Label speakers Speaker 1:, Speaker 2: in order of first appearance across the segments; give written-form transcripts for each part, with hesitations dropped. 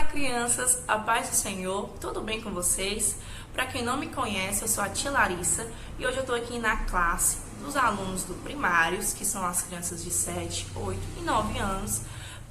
Speaker 1: crianças, a paz do Senhor, tudo bem com vocês? Para quem não me conhece, eu sou a tia Larissa e hoje eu estou aqui na classe dos alunos do primários, que são as crianças de 7, 8 e 9 anos,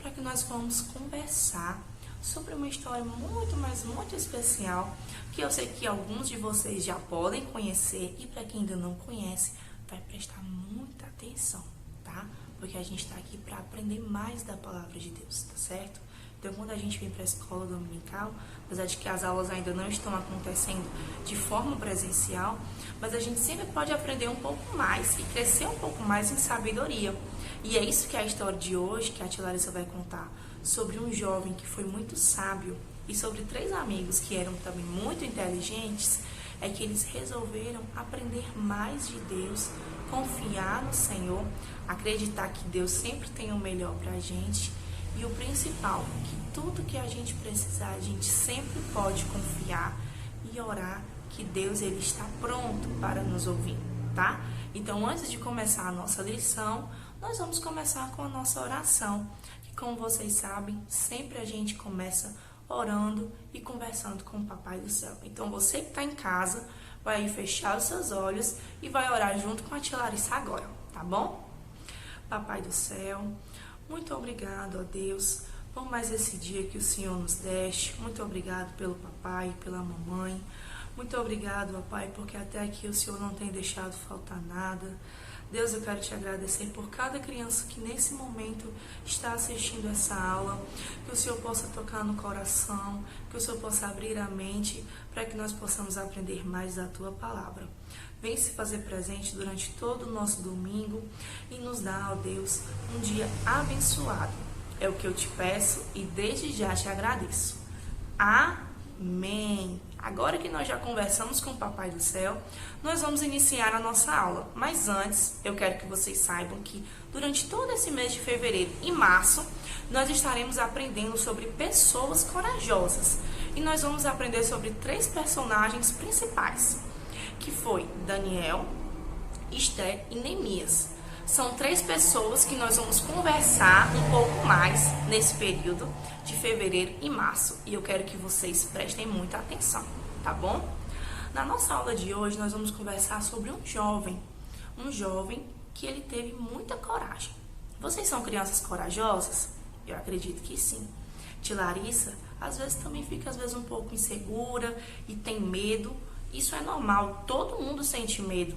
Speaker 1: para que nós vamos conversar sobre uma história muito especial, que eu sei que alguns de vocês já podem conhecer e para quem ainda não conhece, vai prestar muita atenção, tá? Porque a gente está aqui para aprender mais da palavra de Deus, tá certo? Então, quando a gente vem para a escola dominical, apesar de que as aulas ainda não estão acontecendo de forma presencial, mas a gente sempre pode aprender um pouco mais e crescer um pouco mais em sabedoria. E é isso que é a história de hoje, que a tia Larissa vai contar, sobre um jovem que foi muito sábio e sobre 3 amigos que eram também muito inteligentes, é que eles resolveram aprender mais de Deus, confiar no Senhor, acreditar que Deus sempre tem o melhor para a gente. E o principal, que tudo que a gente precisar, a gente sempre pode confiar e orar que Deus ele está pronto para nos ouvir, tá? Então, antes de começar a nossa lição, nós vamos começar com a nossa oração, que como vocês sabem, sempre a gente começa orando e conversando com o Papai do Céu. Então, você que está em casa, vai aí fechar os seus olhos e vai orar junto com a tia Larissa agora, tá bom? Papai do Céu, muito obrigado, ó Deus, por mais esse dia que o Senhor nos deste. Muito obrigado pelo papai, pela mamãe. Muito obrigado, ó Pai, porque até aqui o Senhor não tem deixado faltar nada. Deus, eu quero te agradecer por cada criança que nesse momento está assistindo essa aula, que o Senhor possa tocar no coração, que o Senhor possa abrir a mente para que nós possamos aprender mais da Tua Palavra. Vem se fazer presente durante todo o nosso domingo e nos dá, ó Deus, um dia abençoado. É o que eu te peço e desde já te agradeço. Amém. Agora que nós já conversamos com o Papai do Céu, nós vamos iniciar a nossa aula. Mas antes, eu quero que vocês saibam que durante todo esse mês de fevereiro e março, nós estaremos aprendendo sobre pessoas corajosas. E nós vamos aprender sobre 3 personagens principais, que foi Daniel, Esté e Neemias. São 3 pessoas que nós vamos conversar um pouco mais nesse período de fevereiro e março. E eu quero que vocês prestem muita atenção, tá bom? Na nossa aula de hoje, nós vamos conversar sobre um jovem que ele teve muita coragem. Vocês são crianças corajosas? Eu acredito que sim. Tia Larissa, às vezes também fica um pouco insegura e tem medo. Isso é normal, todo mundo sente medo,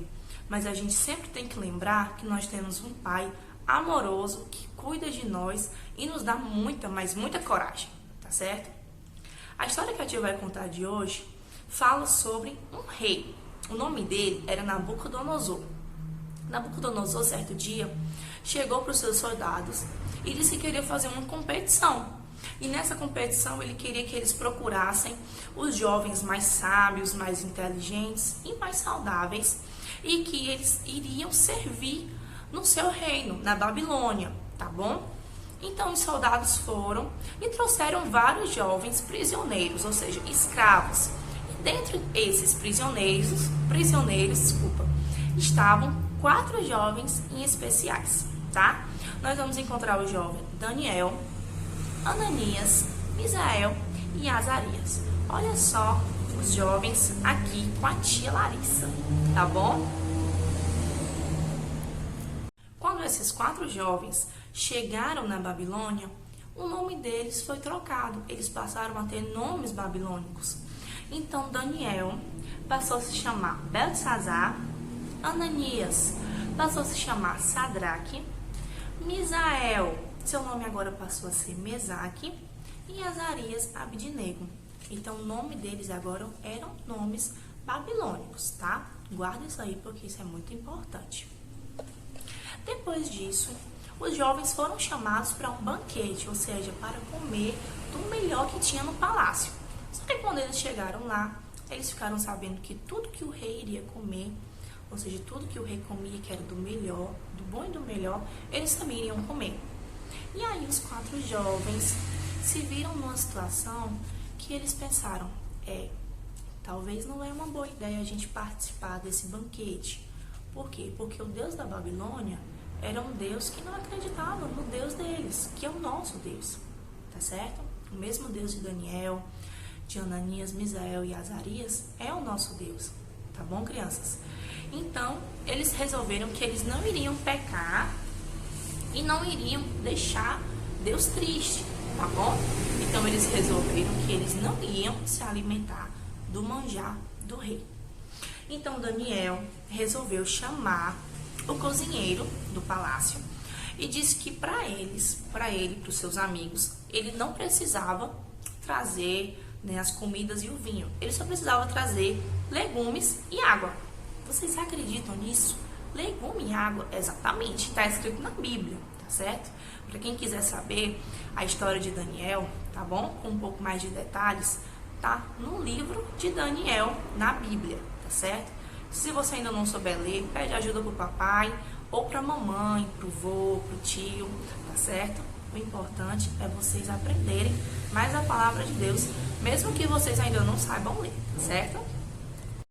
Speaker 1: mas a gente sempre tem que lembrar que nós temos um Pai amoroso que cuida de nós e nos dá muita, mas muita coragem, tá certo? A história que a tia vai contar de hoje fala sobre um rei. O nome dele era Nabucodonosor. Nabucodonosor, certo dia, chegou para os seus soldados e disse que queria fazer uma competição. E nessa competição ele queria que eles procurassem os jovens mais sábios, mais inteligentes e mais saudáveis e que eles iriam servir no seu reino, na Babilônia, tá bom? Então os soldados foram e trouxeram vários jovens prisioneiros, ou seja, escravos. E dentre esses prisioneiros, estavam 4 jovens em especiais, tá? Nós vamos encontrar o jovem Daniel, Ananias, Misael e Azarias. Olha só os jovens aqui com a tia Larissa, tá bom? Quando esses 4 jovens chegaram na Babilônia, o nome deles foi trocado. Eles passaram a ter nomes babilônicos. Então Daniel passou a se chamar Beltesazar, Ananias passou a se chamar Sadraque, Misael, seu nome agora passou a ser Mesaque, e Azarias, Abidnego. Então, o nome deles agora eram nomes babilônicos, tá? Guarda isso aí, porque isso é muito importante. Depois disso, os jovens foram chamados para um banquete, ou seja, para comer do melhor que tinha no palácio. Só que quando eles chegaram lá, eles ficaram sabendo que tudo que o rei iria comer, ou seja, tudo que o rei comia, que era do melhor, do bom e do melhor, eles também iriam comer. E aí os 4 jovens se viram numa situação que eles pensaram, talvez não é uma boa ideia a gente participar desse banquete. Por quê? Porque o Deus da Babilônia era um Deus que não acreditava no Deus deles, que é o nosso Deus, tá certo? O mesmo Deus de Daniel, de Ananias, Misael e Azarias é o nosso Deus, tá bom, crianças? Então, eles resolveram que eles não iriam pecar e não iriam deixar Deus triste, tá bom? Então, eles resolveram que eles não iam se alimentar do manjar do rei. Então, Daniel resolveu chamar o cozinheiro do palácio e disse que para ele, para os seus amigos, ele não precisava trazer, né, as comidas e o vinho. Ele só precisava trazer legumes e água. Vocês acreditam nisso? Legume e água, exatamente, está escrito na Bíblia, tá certo? Para quem quiser saber a história de Daniel, tá bom? Com um pouco mais de detalhes, tá no livro de Daniel, na Bíblia, tá certo? Se você ainda não souber ler, pede ajuda pro papai, ou pra mamãe, pro vô, pro tio, tá certo? O importante é vocês aprenderem mais a palavra de Deus, mesmo que vocês ainda não saibam ler, certo?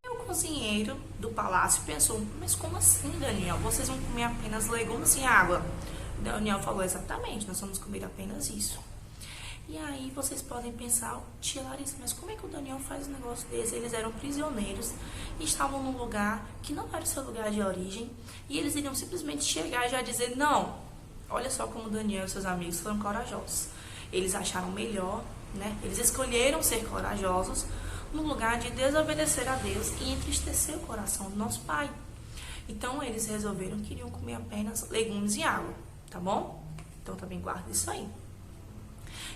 Speaker 1: E o cozinheiro do palácio pensou, mas como assim, Daniel? Vocês vão comer apenas legumes e água? Daniel falou, exatamente, nós vamos comer apenas isso. E aí vocês podem pensar, tia Larissa, mas como é que o Daniel faz um negócio desse? Eles eram prisioneiros e estavam num lugar que não era o seu lugar de origem, e eles iriam simplesmente chegar e já dizer, não. Olha só como Daniel e seus amigos foram corajosos. Eles acharam melhor, né? Eles escolheram ser corajosos no lugar de desobedecer a Deus e entristecer o coração do nosso Pai. Então eles resolveram que iriam comer apenas legumes e água, tá bom? Então também guarda isso aí.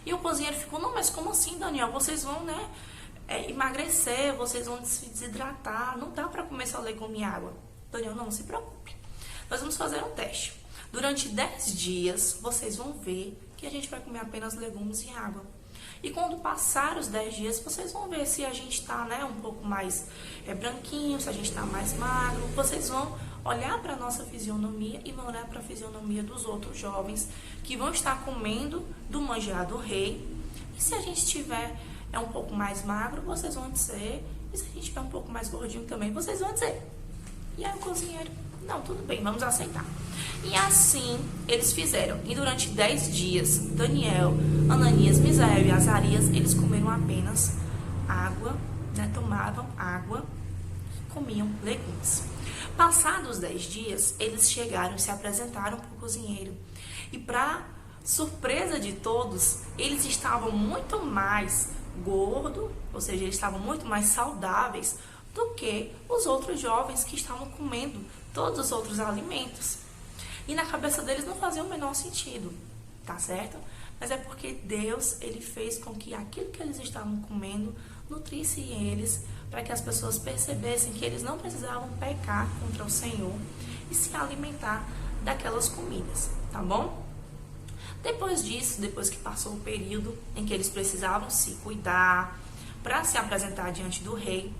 Speaker 1: E o cozinheiro ficou, não, mas como assim, Daniel? Vocês vão, né, emagrecer, vocês vão se desidratar, não dá para comer só legume e água. Daniel, não se preocupe. Nós vamos fazer um teste. Durante 10 dias, vocês vão ver que a gente vai comer apenas legumes e água. E quando passar os 10 dias, vocês vão ver se a gente está, né, um pouco mais branquinho, se a gente está mais magro. Vocês vão olhar para a nossa fisionomia e vão olhar para a fisionomia dos outros jovens que vão estar comendo do manjar do rei. E se a gente estiver um pouco mais magro, vocês vão dizer. E se a gente estiver um pouco mais gordinho também, vocês vão dizer. E aí o cozinheiro, não, tudo bem, vamos aceitar. E assim eles fizeram. E durante 10 dias, Daniel, Ananias, Misael e Azarias, eles comeram apenas água, né, tomavam água e comiam legumes. Passados os 10 dias, eles chegaram e se apresentaram para o cozinheiro. E para surpresa de todos, eles estavam muito mais gordos, ou seja, eles estavam muito mais saudáveis do que os outros jovens que estavam comendo todos os outros alimentos. E na cabeça deles não fazia o menor sentido, tá certo? Mas é porque Deus, ele fez com que aquilo que eles estavam comendo nutrisse eles, para que as pessoas percebessem que eles não precisavam pecar contra o Senhor e se alimentar daquelas comidas, tá bom? Depois disso, depois que passou o período em que eles precisavam se cuidar para se apresentar diante do rei,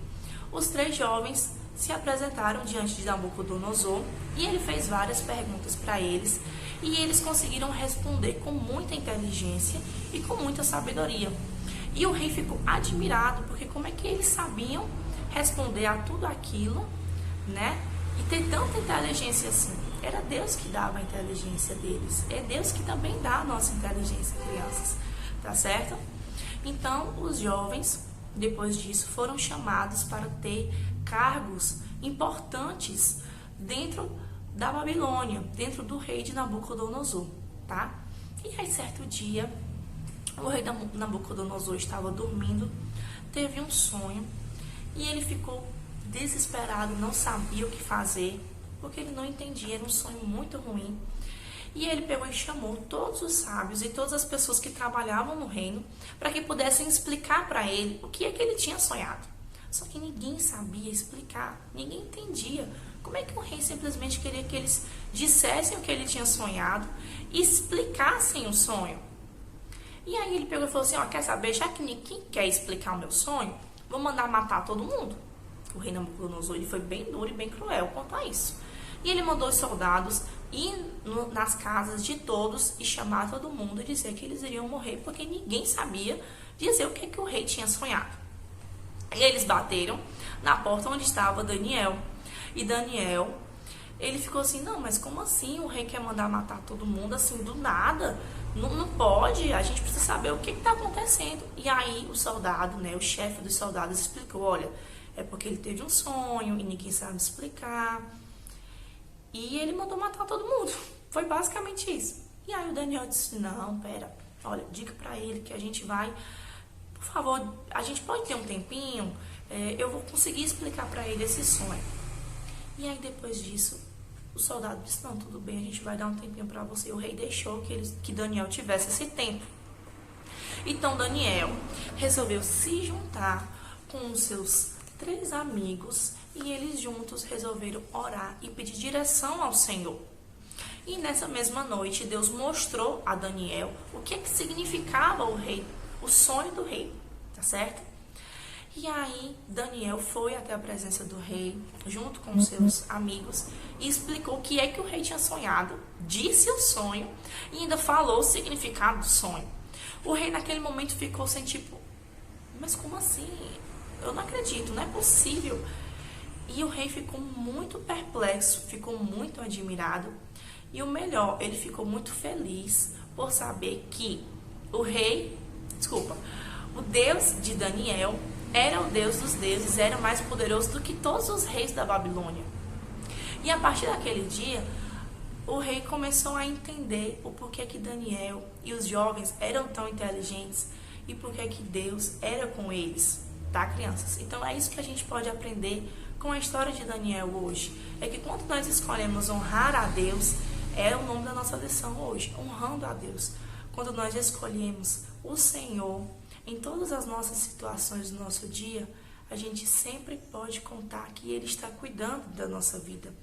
Speaker 1: os 3 jovens se apresentaram diante de Nabucodonosor e ele fez várias perguntas para eles e eles conseguiram responder com muita inteligência e com muita sabedoria. E o rei ficou admirado, porque como é que eles sabiam responder a tudo aquilo, né? E ter tanta inteligência assim? Era Deus que dava a inteligência deles. É Deus que também dá a nossa inteligência, crianças. Tá certo? Então, os jovens, depois disso, foram chamados para ter cargos importantes dentro da Babilônia, dentro do rei de Nabucodonosor, tá? E aí, certo dia, o rei Nabucodonosor estava dormindo, teve um sonho e ele ficou desesperado, não sabia o que fazer, porque ele não entendia, era um sonho muito ruim. E ele pegou e chamou todos os sábios e todas as pessoas que trabalhavam no reino para que pudessem explicar para ele o que é que ele tinha sonhado. Só que ninguém sabia explicar, ninguém entendia. Como é que o rei simplesmente queria que eles dissessem o que ele tinha sonhado e explicassem o sonho? E aí ele pegou e falou assim, ó, quer saber, já que ninguém quer explicar o meu sonho, vou mandar matar todo mundo. O rei Nabucodonosor, ele foi bem duro e bem cruel quanto a isso. E ele mandou os soldados ir nas casas de todos e chamar todo mundo e dizer que eles iriam morrer, porque ninguém sabia dizer o que, que o rei tinha sonhado. E eles bateram na porta onde estava Daniel. E Daniel, ele ficou assim, não, mas como assim o rei quer mandar matar todo mundo assim do nada? Não pode, a gente precisa saber o que está acontecendo. E aí o soldado, né, o chefe dos soldados explicou, olha, é porque ele teve um sonho e ninguém sabe explicar. E ele mandou matar todo mundo. Foi basicamente isso. E aí o Daniel disse, não, pera, olha, diga pra ele que a gente vai, por favor, a gente pode ter um tempinho, eu vou conseguir explicar pra ele esse sonho. E aí depois disso, o soldado disse, não, tudo bem, a gente vai dar um tempinho pra você. O rei deixou que Daniel tivesse esse tempo. Então Daniel resolveu se juntar com os seus 3 amigos e eles juntos resolveram orar e pedir direção ao Senhor. E nessa mesma noite, Deus mostrou a Daniel o que significava o rei, o sonho do rei, tá certo? E aí, Daniel foi até a presença do rei, junto com os seus amigos, e explicou o que é que o rei tinha sonhado, disse o sonho e ainda falou o significado do sonho. O rei, naquele momento, ficou sem tipo, mas como assim? Eu não acredito, não é possível. E o rei ficou muito perplexo, ficou muito admirado. E o melhor, ele ficou muito feliz por saber que o Deus de Daniel era o Deus dos deuses, era mais poderoso do que todos os reis da Babilônia. E a partir daquele dia, o rei começou a entender o porquê que Daniel e os jovens eram tão inteligentes e porquê que Deus era com eles, tá, crianças? Então é isso que a gente pode aprender com a história de Daniel hoje. É que quando nós escolhemos honrar a Deus, é o nome da nossa lição hoje, honrando a Deus. Quando nós escolhemos o Senhor em todas as nossas situações do nosso dia, a gente sempre pode contar que Ele está cuidando da nossa vida.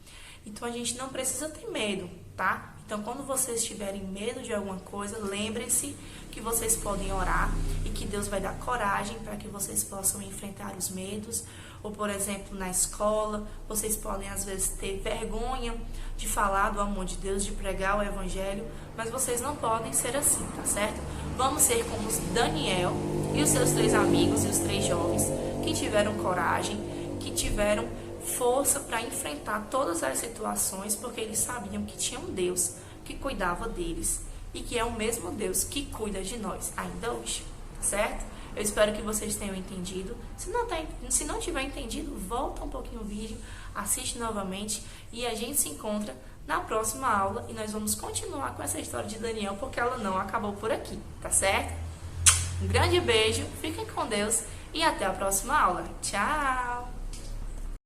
Speaker 1: Então a gente não precisa ter medo, tá? Então quando vocês tiverem medo de alguma coisa, lembrem-se que vocês podem orar e que Deus vai dar coragem para que vocês possam enfrentar os medos. Ou, por exemplo, na escola, vocês podem às vezes ter vergonha de falar do amor de Deus, de pregar o Evangelho, mas vocês não podem ser assim, tá certo? Vamos ser como Daniel e os seus 3 amigos e os 3 jovens que tiveram coragem, que tiveram força para enfrentar todas as situações, porque eles sabiam que tinha um Deus que cuidava deles e que é o mesmo Deus que cuida de nós ainda hoje, tá certo? Eu espero que vocês tenham entendido. Se não tiver entendido, volta um pouquinho o vídeo, assiste novamente e a gente se encontra na próxima aula e nós vamos continuar com essa história de Daniel, porque ela não acabou por aqui, tá certo? Um grande beijo, fiquem com Deus e até a próxima aula. Tchau!